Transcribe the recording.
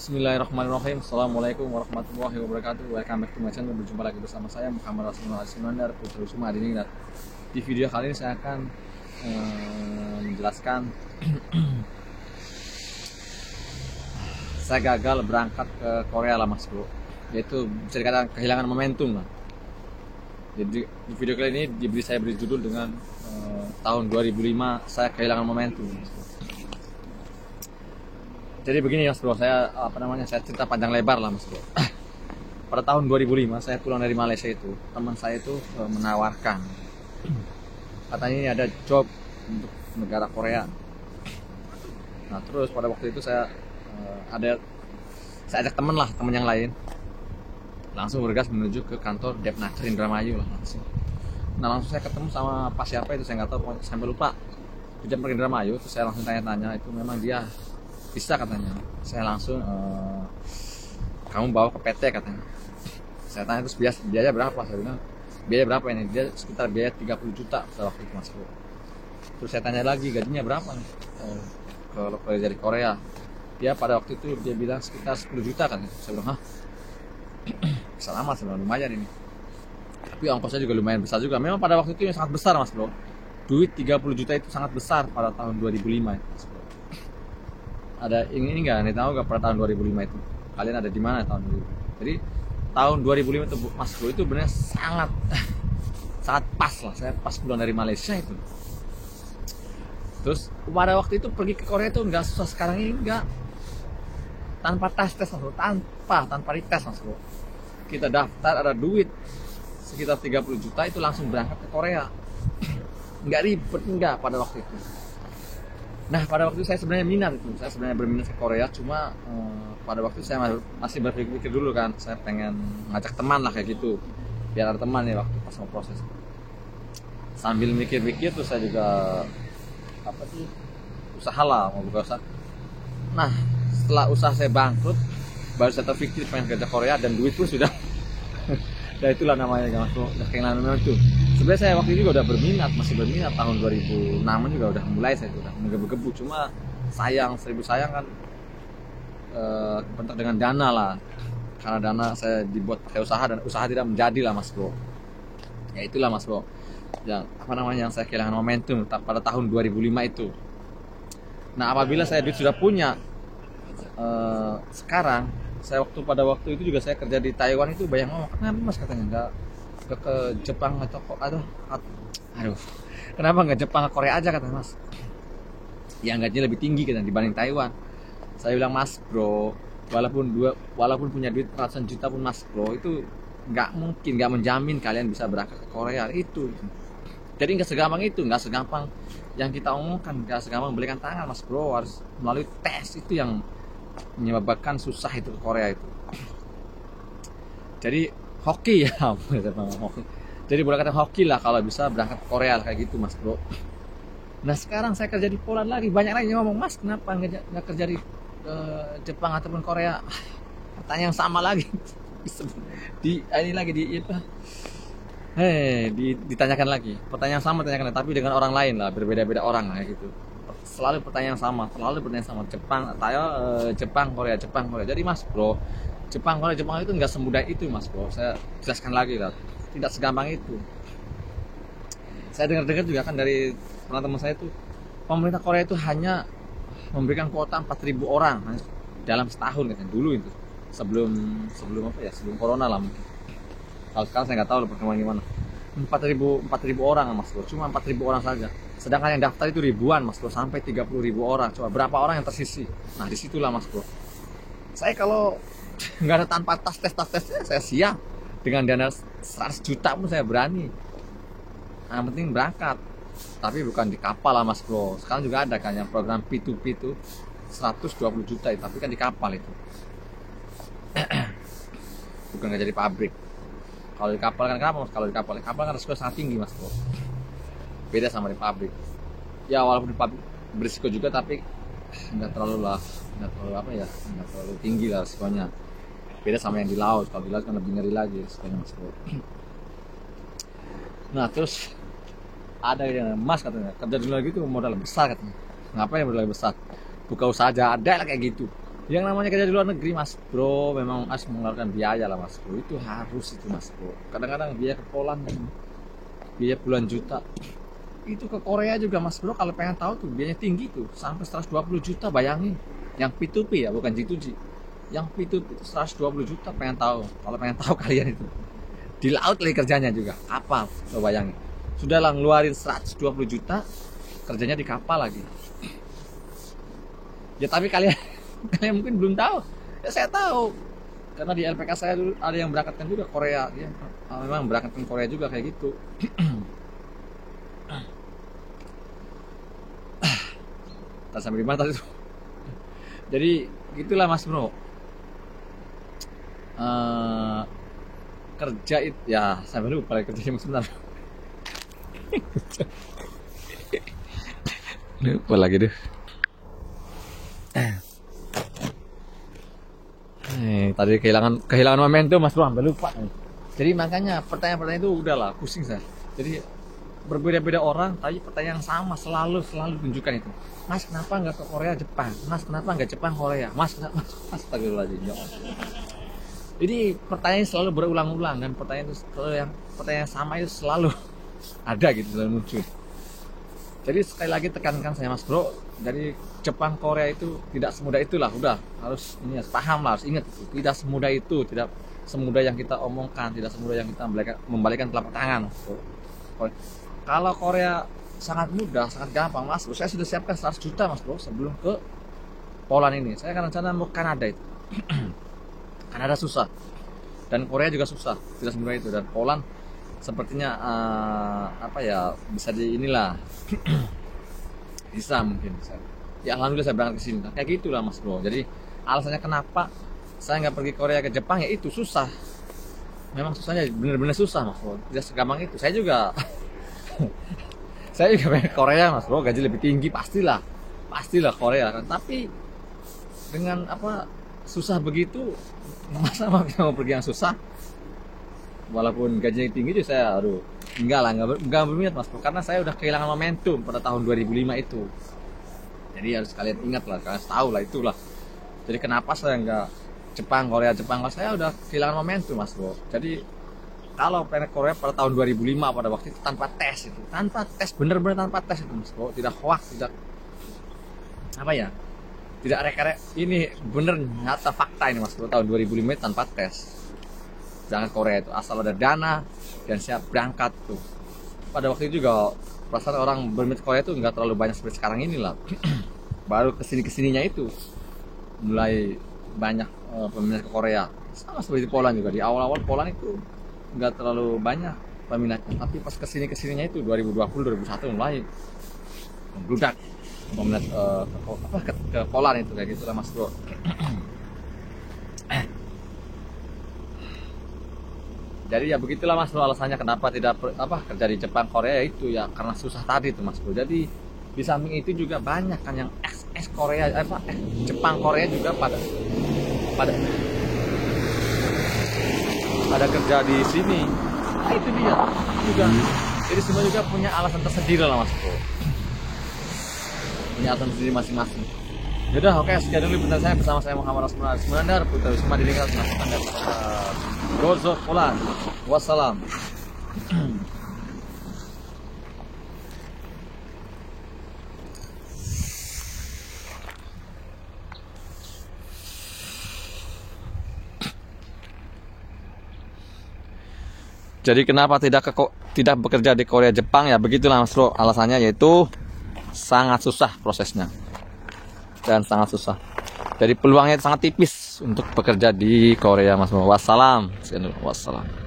Bismillahirrahmanirrahim. Assalamualaikum warahmatullahi wabarakatuh. Welcome back to my channel. Berjumpa lagi bersama saya Muhammad Rasulullah Sinandar Putra Usuma di sini. Di video kali ini saya akan menjelaskan saya gagal berangkat ke Korea lah mas bro. Yaitu bisa dikatakan kehilangan momentum lah. Jadi di video kali ini saya beri judul dengan tahun 2005 saya kehilangan momentum. Mas bro. Jadi begini mas bro, saya cerita panjang lebar lah mas bro. Pada tahun 2005 saya pulang dari Malaysia itu, teman saya itu menawarkan, katanya ini ada job untuk negara Korea. Nah terus pada waktu itu saya ajak teman yang lain, langsung bergas menuju ke kantor Depnaker Indramayu lah langsung. Nah langsung saya ketemu sama pas siapa itu saya nggak tahu, sampai lupa. Di Depnaker Indramayu, terus saya langsung tanya-tanya, itu memang dia bisa katanya. Saya langsung kamu bawa ke PT katanya. Saya tanya terus biaya berapa? Saya bilang biaya berapa ini? Dia sekitar biaya 30 juta pada waktu itu mas. Terus saya tanya lagi gajinya berapa nih? Kalau kerja di Korea, dia pada waktu itu dia bilang sekitar 10 juta kan. Saya bilang hah? Selama sebenarnya lumayan ini. Tapi ongkosnya juga lumayan besar juga. Memang pada waktu itu yang sangat besar mas bro. Duit 30 juta itu sangat besar pada tahun 2005 mas bro. Ada ini nggak? Nih tahu nggak pada tahun 2005 itu? Kalian ada di mana tahun 2005? Jadi tahun 2005 itu mas bro itu benar sangat pas lah. Saya pas pulang dari Malaysia itu. Terus pada waktu itu pergi ke Korea itu nggak susah sekarang ini, nggak. Tanpa tes mas bro, tanpa dites mas bro. Kita daftar, ada duit sekitar 30 juta itu langsung berangkat ke Korea. Nggak ribet nggak pada waktu itu. Nah pada waktu itu saya sebenarnya minat itu, saya sebenarnya berminat ke Korea, cuma pada waktu itu saya masih berpikir dulu kan, saya pengen ngajak teman lah kayak gitu, biar ada teman ya waktu pas mau proses. Sambil mikir-mikir tuh saya juga usaha lah, mau buka usaha. Nah setelah usaha saya bangkrut, baru saya terpikir pengen kerja Korea dan duit pun sudah. Dan itulah namanya jangan udah kehilangan momentum. Sebenarnya saya waktu itu juga udah masih berminat tahun 2006 juga udah mulai saya udah menggebu-gebu, cuma seribu sayang kan bentuk dengan dana lah, karena dana saya dibuat pakai usaha dan usaha tidak menjadi lah mas bro. Ya itulah mas bro yang yang saya kehilangan momentum pada tahun 2005 itu. Nah apabila saya duit sudah punya, sekarang saya pada waktu itu juga saya kerja di Taiwan itu banyak ngomong, kenapa mas katanya nggak ke Jepang atau kenapa nggak Jepang ke Korea aja katanya mas, yang gajinya lebih tinggi kan dibanding Taiwan. Saya bilang mas bro, walaupun punya duit ratusan juta pun mas bro itu nggak menjamin kalian bisa berangkat ke Korea itu. Jadi nggak segampang itu, nggak segampang yang kita omongkan, nggak segampang belikan tangan mas bro, harus melalui tes itu yang menyebabkan susah itu ke Korea itu. Jadi hoki ya, jadi boleh kata hoki lah kalau bisa berangkat ke Korea kayak gitu mas bro. Nah sekarang saya kerja di Poland lagi, banyak lagi yang ngomong mas kenapa nggak kerja di Jepang ataupun Korea. Pertanyaan yang sama lagi ditanyakan lagi, pertanyaan sama tanyakan, tapi dengan orang lain lah, berbeda-beda orang kayak gitu. Selalu pertanyaan sama Jepang Korea. Jadi mas bro, Jepang itu nggak semudah itu mas bro. Saya jelaskan lagi lah, tidak segampang itu. Saya dengar juga kan dari teman saya itu, pemerintah Korea itu hanya memberikan kuota 4.000 orang dalam setahun kan dulu itu, sebelum corona lah mungkin. Kalau sekarang saya nggak tahu perkembangan gimana. 4.000 orang mas bro, cuma 4.000 orang saja. Sedangkan yang daftar itu ribuan mas bro, sampai 30.000 orang. Coba berapa orang yang tersisi? Nah disitulah mas bro. Saya kalau nggak ada tanpa tesnya saya siap. Dengan dana 100 juta pun saya berani. Yang penting berangkat. Tapi bukan di kapal lah mas bro. Sekarang juga ada kan yang program P2P itu 120 juta itu, tapi kan di kapal itu. Bukan nggak jadi pabrik. Kalau di kapal kan kenapa mas? Kalau di kapal kan resiko sangat tinggi mas bro. Beda sama di pabrik. Ya walaupun di pabrik berisiko juga, tapi nggak terlalu tinggi lah resikonya. Beda sama yang di laut. Kalau di laut kan lebih ngeri lagi resikonya mas bro. Nah terus ada yang mas katanya kerja di luar gitu modal besar katanya. Ngapain modal besar? Buka usaha aja ada lah kayak gitu. Yang namanya kerja di luar negeri mas bro, memang harus mengeluarkan biaya lah mas bro, itu harus itu mas bro. Kadang-kadang biaya ke Poland, biaya puluhan juta. Itu ke Korea juga mas bro, kalau pengen tahu tuh biayanya tinggi tuh, sampai 120 juta bayangin. Yang P2P ya, bukan G2G. Yang P2P itu 120 juta, pengen tahu. Kalau pengen tahu kalian itu. Di laut lagi kerjanya juga, kapal, lo bayangin. Sudah lah ngeluarin 120 juta, kerjanya di kapal lagi. Ya tapi kalian mungkin belum tahu. Ya saya tahu. Karena di LPK saya dulu ada yang berangkatkan juga Korea. Dia memang berangkatkan Korea juga kayak gitu. Tak sampai di mana tadi tuh. Jadi gitulah mas bro. Kerja itu ya sampai lupa kerjanya sebentar. Lupa lagi deh. Tadi kehilangan momentum mas bro, sampai lupa. Jadi makanya pertanyaan-pertanyaan itu udahlah pusing saya. Jadi berbeda-beda orang, tapi pertanyaan yang sama selalu tunjukkan itu. Mas kenapa nggak ke Korea Jepang? Mas kenapa nggak Jepang Korea? Mas astagfirullahaladzim. Jadi pertanyaan selalu berulang-ulang dan pertanyaan yang sama itu selalu ada gitu, selalu muncul. Jadi sekali lagi tekankan saya mas bro, dari Jepang Korea itu tidak semudah itulah, udah harus ini paham lah, harus ingat itu. Tidak semudah itu, tidak semudah yang kita omongkan, tidak semudah yang kita membalikan telapak tangan. Kalau Korea sangat mudah, sangat gampang mas bro, saya sudah siapkan 100 juta mas bro sebelum ke Poland ini. Saya akan rencana mau Kanada itu. Kanada susah dan Korea juga susah, tidak semudah itu. Dan Poland sepertinya bisa di inilah bisa mungkin bisa. Ya alhamdulillah saya berangkat ke sini kayak gitulah mas bro. Jadi alasannya kenapa saya nggak pergi Korea ke Jepang ya itu susah, memang susahnya bener-bener susah mas bro, tidak segampang itu. Saya juga pengen ke Korea mas bro, gaji lebih tinggi pastilah Korea kan, tapi dengan susah begitu, masa mau pergi yang susah walaupun gajinya tinggi juga saya enggak berminat mas bro, karena saya udah kehilangan momentum pada tahun 2005 itu. Jadi harus kalian ingat lah, kalian tahu lah itulah. Jadi kenapa saya enggak Korea Jepang, saya udah kehilangan momentum mas bro. Jadi kalau pengen Korea pada tahun 2005 pada waktu itu tanpa tes bener-bener tanpa tes itu mas bro, tidak hoax, tidak tidak rek-rek, ini bener nyata fakta ini mas bro, tahun 2005 itu tanpa tes. Jangan Korea itu asal ada dana dan siap berangkat tuh. Pada waktu itu juga perasaan orang berminat Korea itu nggak terlalu banyak seperti sekarang ini lah. Baru kesininya itu mulai banyak peminat ke Korea. Sama seperti Poland juga, di awal-awal Poland itu nggak terlalu banyak peminatnya, tapi pas kesininya itu 2020-2021 mulai membludak peminat ke Poland itu kayak gitu lah mas bro. Jadi ya begitulah mas bro, alasannya kenapa tidak kerja di Jepang Korea itu ya karena susah tadi tuh mas bro. Jadi di samping itu juga banyak kan yang ex Korea Jepang Korea juga pada kerja di sini. Nah itu dia juga. Jadi semua juga punya alasan tersendiri lah mas bro, punya alasan sendiri masing-masing. Yaudah oke, sekian dulu bentar saya bersama saya Muhammad Rasmana Ismandar Putra Wisma di lingkaran Anda Gozo Poland. Wassalam. Jadi kenapa tidak bekerja di Korea Jepang ya begitulah mas bro, alasannya yaitu sangat susah prosesnya dan sangat susah. Jadi peluangnya sangat tipis untuk bekerja di Korea mas bro. Wassalam. Wassalam.